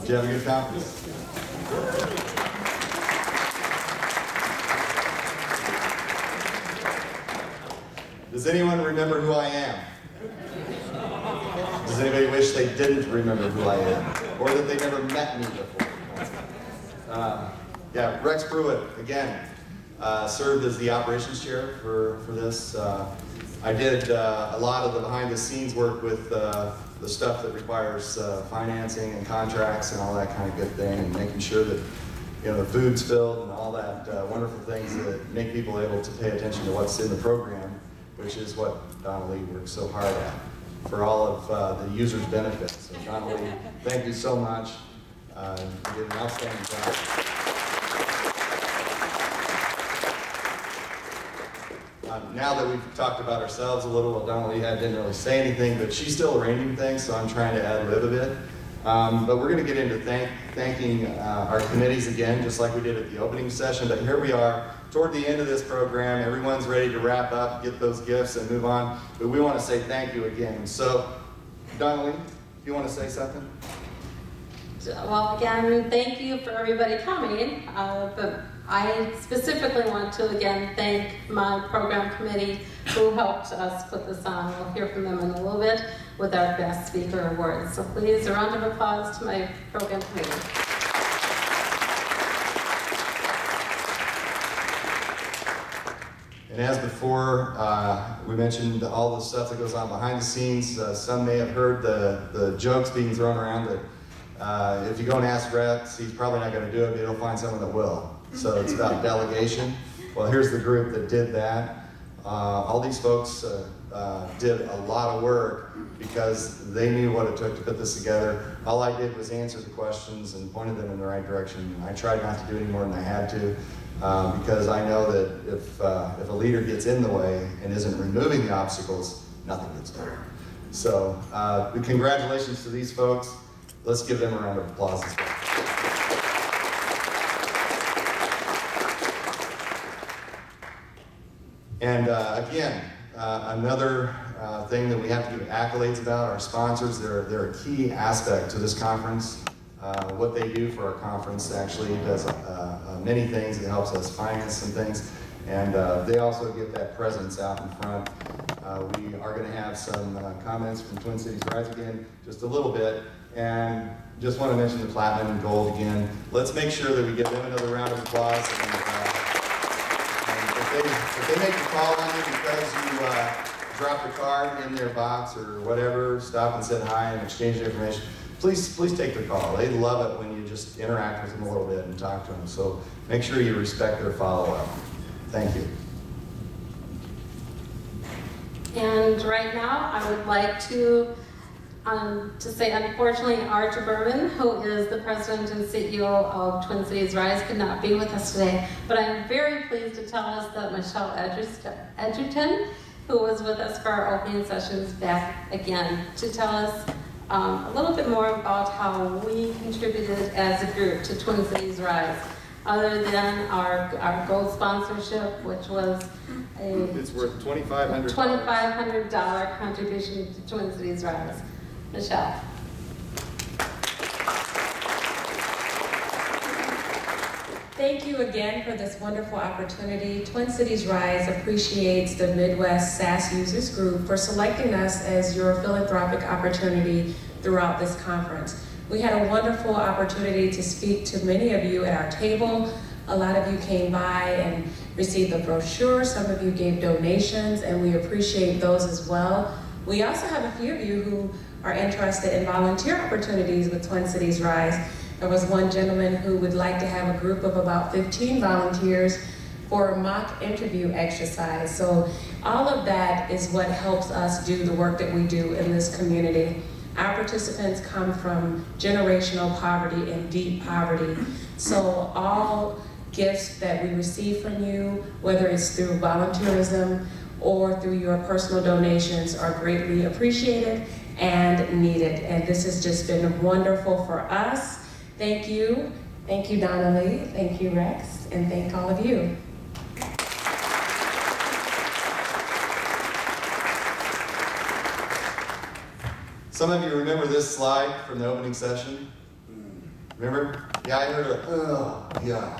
Did you have a good conference? Does anyone remember who I am? Does anybody wish they didn't remember who I am? Or that they never met me before? Yeah, Rex Pruitt, again, served as the operations chair for this. I did a lot of the behind-the-scenes work with the stuff that requires financing and contracts and all that kind of good thing, and making sure that the food's filled and all that wonderful things that make people able to pay attention to what's in the program, which is what Donna Lee works so hard at for all of the users' benefits. So Donna Lee, thank you so much. You did an outstanding job. Now that we've talked about ourselves a little, well, Donna Lee didn't really say anything, but she's still arranging things, so I'm trying to ad-lib a bit. But we're going to get into thanking our committees again, just like we did at the opening session. But here we are, toward the end of this program. Everyone's ready to wrap up, get those gifts, and move on. But we want to say thank you again. So, Donna Lee, do you want to say something? Well, again, thank you for everybody coming. But I specifically want to, again, thank my program committee who helped us put this on. We'll hear from them in a little bit with our Best Speaker Awards. So please, a round of applause to my program committee. And as before, we mentioned all the stuff that goes on behind the scenes. Some may have heard the jokes being thrown around that if you go and ask Rex, he's probably not going to do it, but he'll find someone that will. So it's about delegation. Well, here's the group that did that. All these folks did a lot of work because they knew what it took to put this together. All I did was answer the questions and pointed them in the right direction. I tried not to do any more than I had to because I know that if a leader gets in the way and isn't removing the obstacles, nothing gets done. So congratulations to these folks. Let's give them a round of applause as well. And again, another thing that we have to give accolades about, our sponsors. They're a key aspect to this conference. What they do for our conference actually does many things. It helps us finance some things. And they also get that presence out in front. We are going to have some comments from Twin Cities Rise again, just a little bit. And just want to mention the platinum and gold again. Let's make sure that we give them another round of applause. And if they make a call on you because you dropped a card in their box or whatever, stop and said hi and exchange information, please take their call. They love it when you just interact with them a little bit and talk to them. So make sure you respect their follow-up. Thank you. And right now, I would like to say, unfortunately, Archer Berman, who is the president and CEO of Twin Cities Rise, could not be with us today. But I'm very pleased to tell us that Michelle Edgerton, who was with us for our opening sessions, back again to tell us a little bit more about how we contributed as a group to Twin Cities Rise. Other than our gold sponsorship, which was it's worth $2,500. $2,500 contribution to Twin Cities Rise. Michelle. Thank you again for this wonderful opportunity. Twin Cities Rise appreciates the Midwest SAS Users Group for selecting us as your philanthropic opportunity throughout this conference. We had a wonderful opportunity to speak to many of you at our table. A lot of you came by and received the brochure. Some of you gave donations, and we appreciate those as well. We also have a few of you who are interested in volunteer opportunities with Twin Cities Rise. There was one gentleman who would like to have a group of about 15 volunteers for a mock interview exercise. So all of that is what helps us do the work that we do in this community. Our participants come from generational poverty and deep poverty. So all gifts that we receive from you, whether it's through volunteerism or through your personal donations, are greatly appreciated and needed. And this has just been wonderful for us. Thank you. Thank you, Donna Lee. Thank you, Rex. And thank all of you. Some of you remember this slide from the opening session. Remember? Yeah, I heard a, oh, yeah.